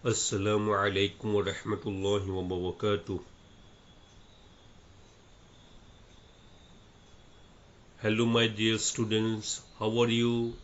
Assalamu alaikum wa rahmatullahi wa barakatuh. Hello, my dear students. How are you?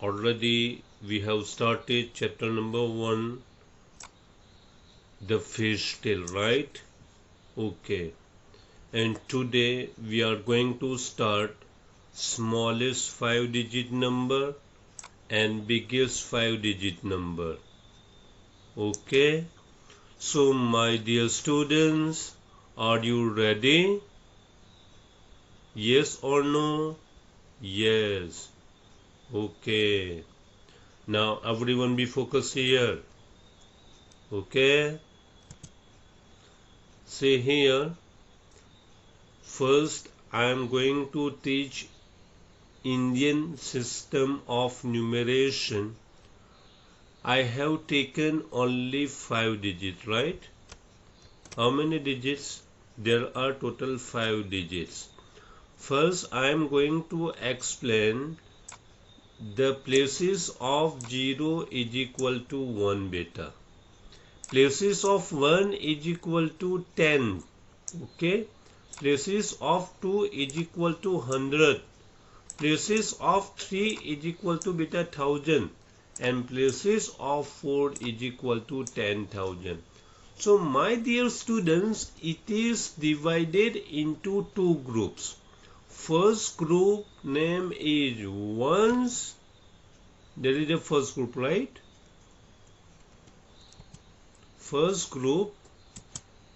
Already we have started chapter number 1, the fish tail, right? Okay. And today we are going to start smallest 5-digit number and biggest 5-digit number. Okay. So, my dear students, are you ready? Yes or no? Yes. Okay. Now everyone be focused here. Okay. See here. First I am going to teach Indian system of numeration. I have taken only 5 digits, right? How many digits? There are total 5 digits. First I am going to explain the places of 0 is equal to 1 beta. Places of 1 is equal to 10. Okay. Places of 2 is equal to 100. Places of 3 is equal to beta 1000. And places of 4 is equal to 10,000. So my dear students, it is divided into two groups. First group name is ones. There is a first group, right? First group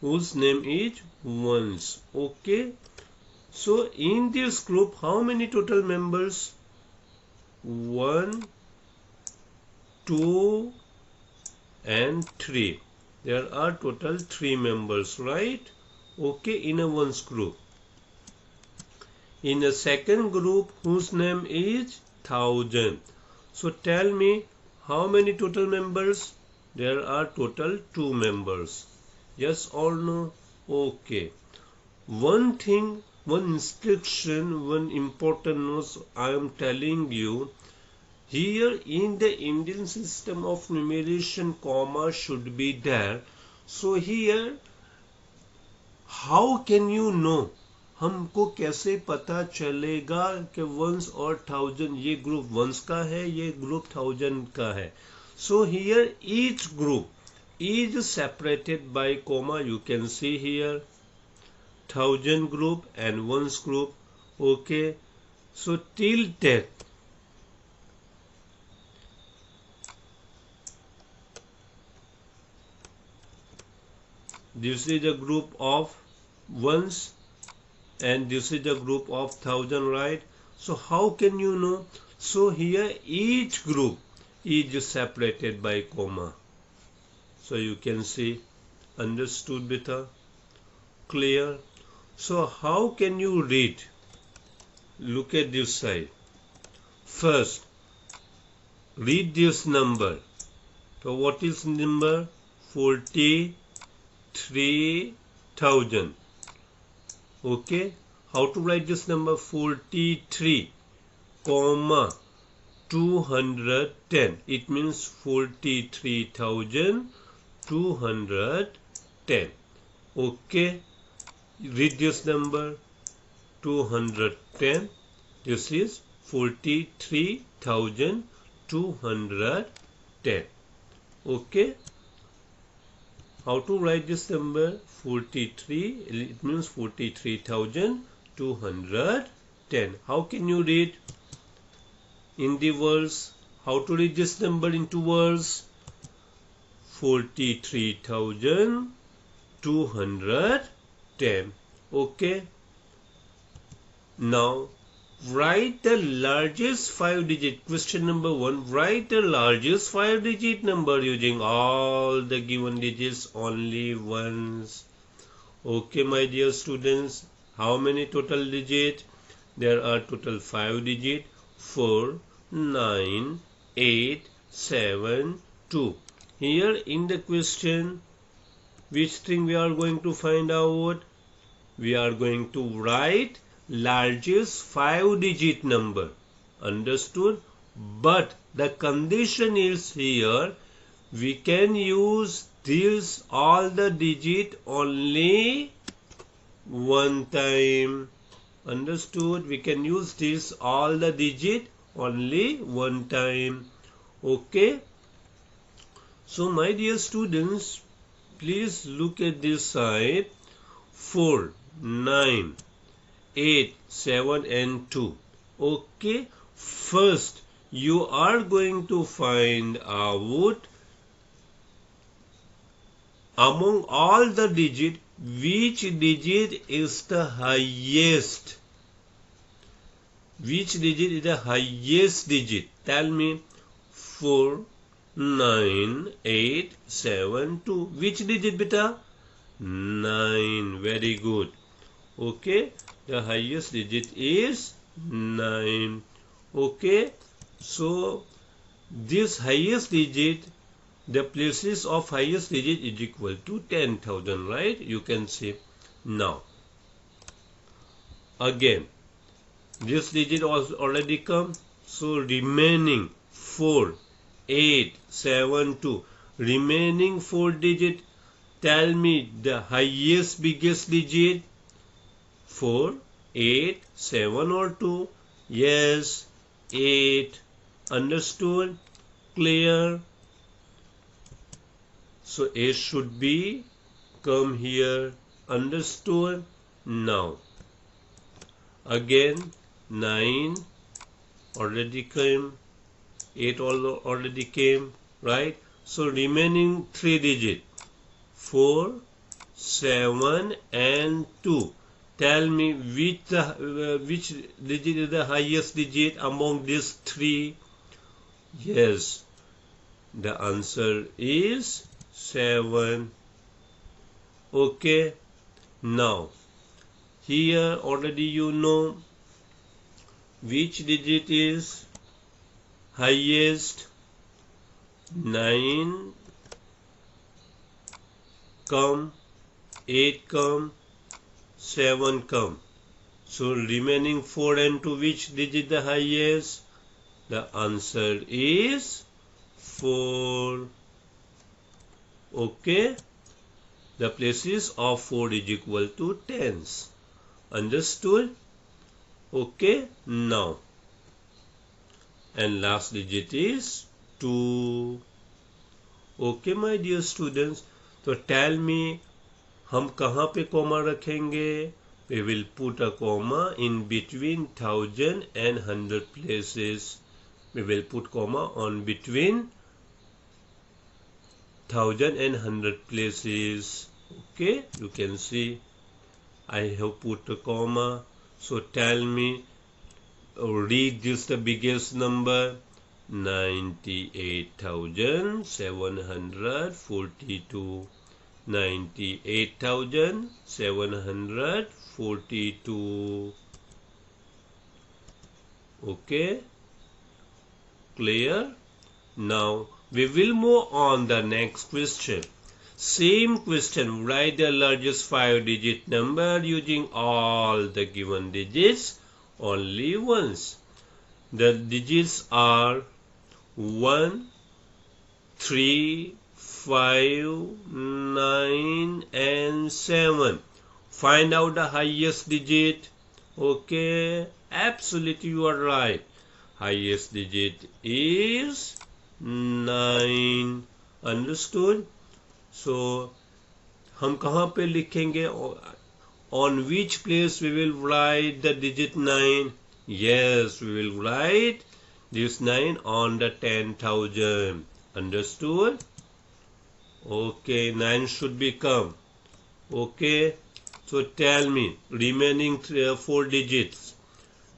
whose name is ones. Okay. So in this group, how many total members? 1, 2 and 3. There are total 3 members, right? Okay, in a ones group. In a second group whose name is 1000. So tell me how many total members? There are total 2 members. Yes or no? Okay. One thing, one instruction, one important note I am telling you. Here in the Indian system of numeration, comma should be there. So here, how can you know? हमको कैसे पता चलेगा कि once और 1000 ये group once का है, ये ग्रुप 1000 का है? So here each group is separated by comma. You can see here 1000 group and ones group. Okay. So till 10. This is a group of ones and this is a group of 1000, right? So how can you know? So here each group is separated by comma. So you can see, understood beta? Clear? So how can you read? Look at this side. First, read this number. So what is number? 43,000. Okay. How to write this number? 43, comma 210. It means 43,210. Okay. Read this number 210. This is 43,210. Okay. How to write this number? 43. It means 43,210. How can you read in the verse? How to read this number into verse? 43,210. Okay. Now write the largest 5-digit. Question number 1. Write the largest 5-digit number using all the given digits only once. Okay, my dear students. How many total digits? There are total 5 digits. 4, 9, 8, 7, 2. Here in the question, which thing we are going to find out? We are going to write largest 5-digit number. Understood? But the condition is here, we can use this all the digit only one time. Understood? We can use this all the digit only one time. Okay. So my dear students, please look at this side. 4, 9, 8, 7 and 2. Okay. First, you are going to find out among all the digits, which digit is the highest? Which digit is the highest digit? Tell me. 4, 9, 8, 7, 2. Which digit, beta? 9. Very good. Okay. The highest digit is 9. Okay. So, this highest digit, the places of highest digit is equal to 10,000, right? You can see. Now, again, this digit was already come. So, remaining 4, 8, 7, 2. Remaining 4 digit, tell me the highest, biggest digit. 4, 8, 7 or 2? Yes, 8. Understood? Clear? So A should be come here. Understood? Now, again 9 already came, 8 already came, right? So remaining 3 digit, 4, 7 and 2. Tell me which digit is the highest digit among these 3? Yes, the answer is 7. Okay. Now, here already you know which digit is highest. 9 come, 8 come, 7 come. So remaining 4 and 2, which digit the highest? The answer is 4. Okay. The places of 4 is equal to tens. Understood? Okay. Now, and last digit is 2. Okay, my dear students. So tell me, हम कहाँ पे comma रखेंगे? We will put a comma in between 1000 and 100 places. We will put comma on between 1000 and 100 places. Okay, you can see I have put a comma. So tell me, read this the biggest number. 98,742. 98,742. Okay, clear? Now we will move on the next question. Same question, write the largest 5-digit number using all the given digits only once. The digits are 1, 3, 5, 9 and 7. Find out the highest digit. Okay, absolutely you are right. Highest digit is 9. Understood? So, हम कहाँ पे लिखेंगे? On which place we will write the digit 9? Yes, we will write this 9 on the 10,000. Understood? Okay, 9 should become. Okay, so tell me, remaining 4 digits.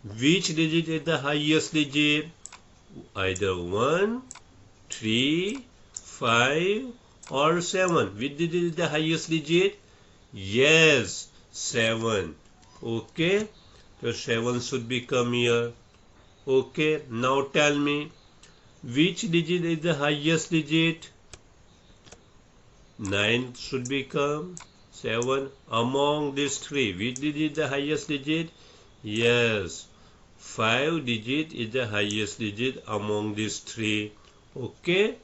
Which digit is the highest digit? Either 1, 3, 5 or 7. Which digit is the highest digit? Yes, 7. Okay, so 7 should become here. Okay, now tell me, which digit is the highest digit? 9 should become 7. Among these 3, which digit is the highest digit? Yes, 5 digit is the highest digit among these 3. Okay,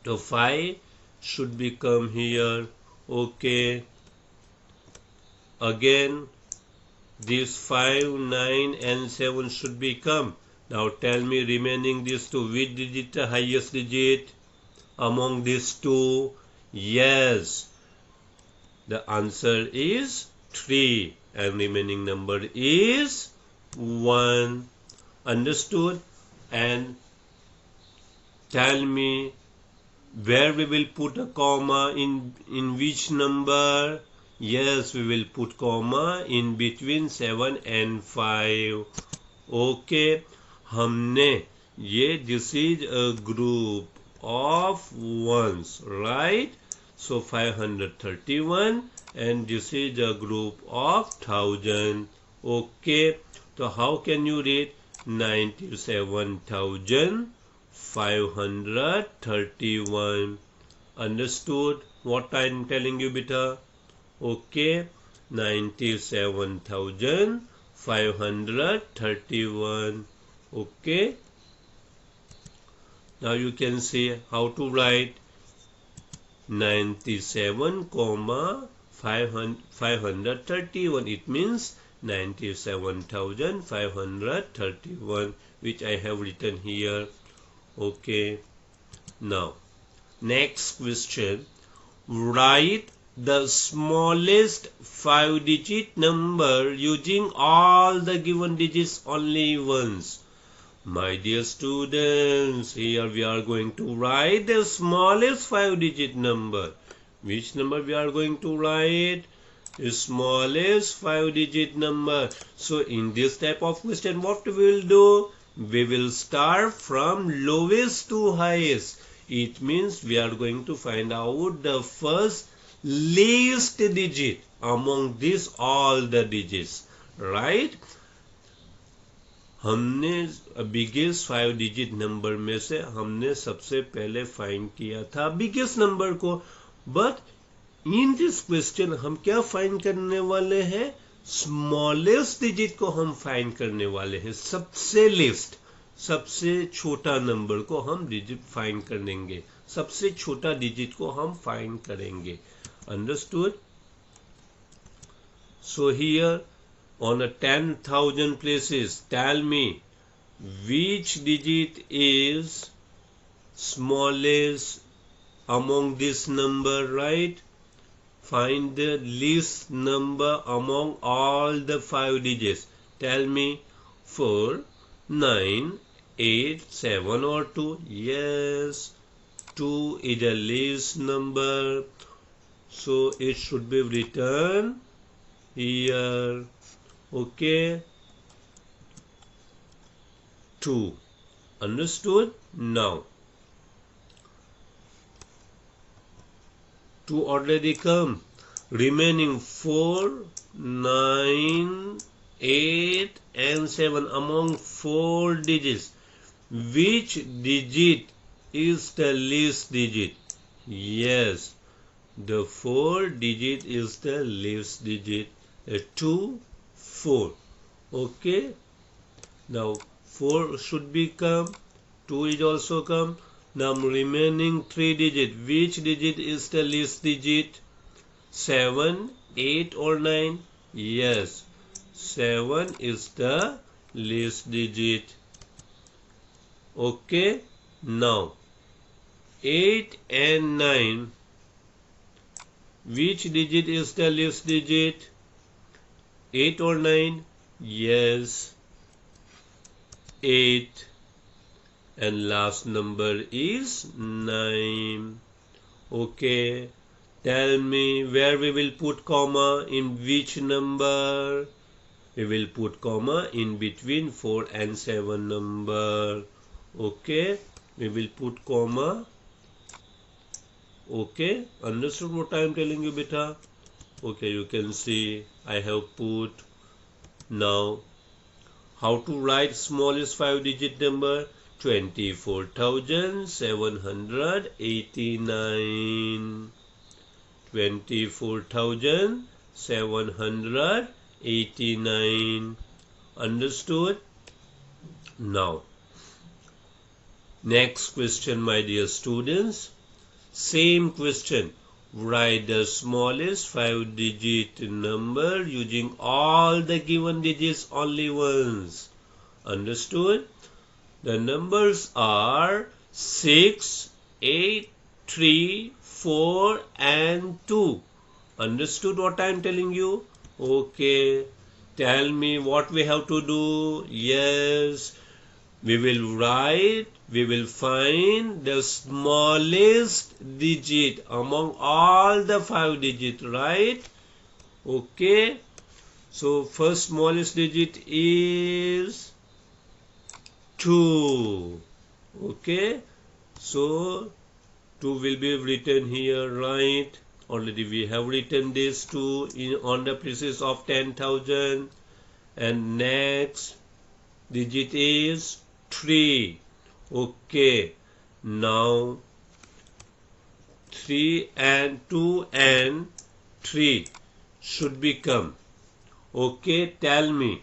So 5 should become here. Okay. Again, these 5, 9 and 7 should become. Now tell me remaining these two, which digit the highest digit among these two? Yes, the answer is 3 and remaining number is 1. Understood? And tell me where we will put a comma in which number? Yes, we will put comma in between 7 and 5. Okay, हमने this is a group of ones, right? So 531 and this is a group of 1000. Okay, so how can you read 97,531? Understood what I'm telling you, beta? Okay, 97,531. Okay, now you can see how to write 97, 531. It means 97,531, which I have written here. Okay, now next question. Write the smallest 5-digit number using all the given digits only once. My dear students, here we are going to write the smallest 5-digit number. Which number we are going to write? The smallest 5-digit number. So in this type of question, what we will do? We will start from lowest to highest. It means we are going to find out the first least digit among these all the digits, right? हमने biggest 5-digit number में से हमने सबसे पहले find किया था biggest number को, but in this question हम क्या फाइंड करने वाले हैं? स्मॉलेस्ट डिजिट को हम फाइंड करने वाले हैं, सबसे लेस्ट, सबसे छोटा नंबर को हम डिजिट फाइंड करेंगे, सबसे छोटा डिजिट को हम फाइंड करेंगे. Understood? So here on a 10,000 places, tell me which digit is smallest among this number, right? Find the least number among all the 5 digits. Tell me 4, 9, 8, 7 or 2. Yes, 2 is the least number. So it should be written here. Okay, 2. Understood? Now 2 already come. Remaining 4, 9, 8 and 7 among 4 digits. Which digit is the least digit? Yes, the 4 digit is the least digit. 2, 4. Okay, now 4 should become, 2 is also come. Now remaining 3 digit, which digit is the least digit? 7, 8 or 9? Yes, 7 is the least digit. Okay, now 8 and 9, which digit is the least digit? 8 or 9? Yes, 8. And last number is 9. Okay, tell me where we will put comma, in which number? We will put comma in between 4 and 7 number. Okay, we will put comma. Okay, understood what I am telling you, beta? Okay, you can see I have put. Now how to write smallest 5-digit number? 24,789. 24,789. Understood? Now next question, my dear students. Same question. Write the smallest 5-digit number using all the given digits only once. Understood? The numbers are 6, 8, 3, 4 and 2. Understood what I am telling you? Okay. Tell me what we have to do. Yes. We will find the smallest digit among all the 5 digits, right? Okay. So first smallest digit is 2. Okay. So 2 will be written here, right? Already we have written this 2 on the places of 10,000. And next digit is 3. Okay. Now 3 and 2 and 3 should become. Okay. Tell me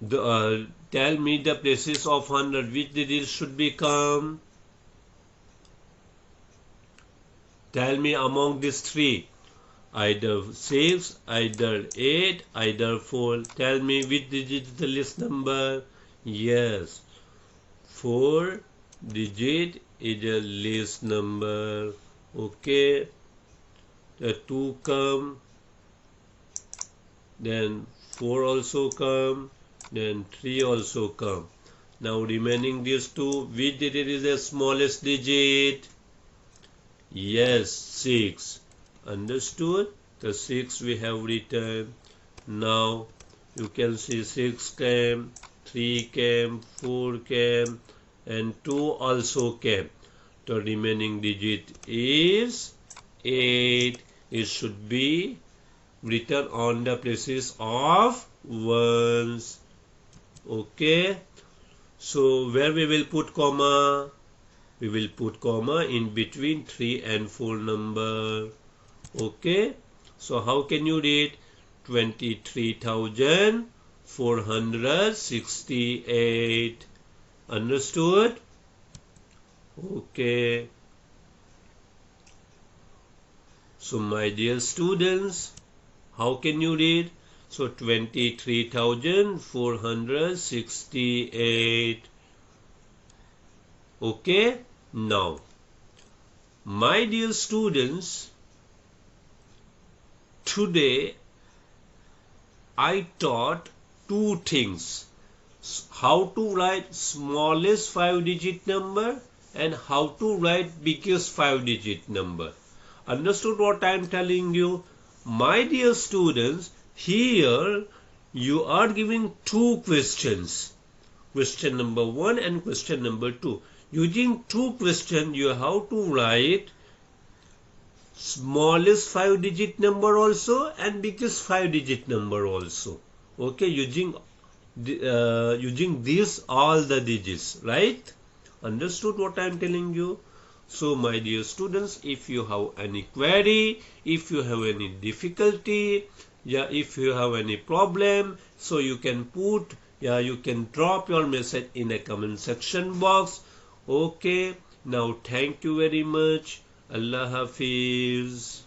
the places of 100. Which digits should become? Tell me among these 3. Either 6, either 8, either 4. Tell me which digit is the least number. Yes, 4 digit is the least number. Okay, the 2 come, then 4 also come, then 3 also come. Now remaining these 2, which digit is the smallest digit? Yes, 6. Understood? The 6 we have written. Now you can see 6 came, 3 came, 4 came, and 2 also came. The remaining digit is 8. It should be written on the places of ones. Okay. So where we will put comma? We will put comma in between 3 and 4 number. Okay, so how can you read 23,468? Understood? Okay. So my dear students, how can you read? So 23,468. Okay, now my dear students, today I taught 2 things. How to write smallest 5-digit number and how to write biggest 5-digit number. Understood what I am telling you? My dear students, here you are giving 2 questions. Question number 1 and question number 2. Using 2 questions, you have to write smallest 5-digit number also and biggest 5-digit number also. Okay, using these all the digits, right? Understood what I am telling you? So my dear students, if you have any query, if you have any difficulty, if you have any problem, so you can you can drop your message in a comment section box. Okay, now thank you very much. Allah Hafiz.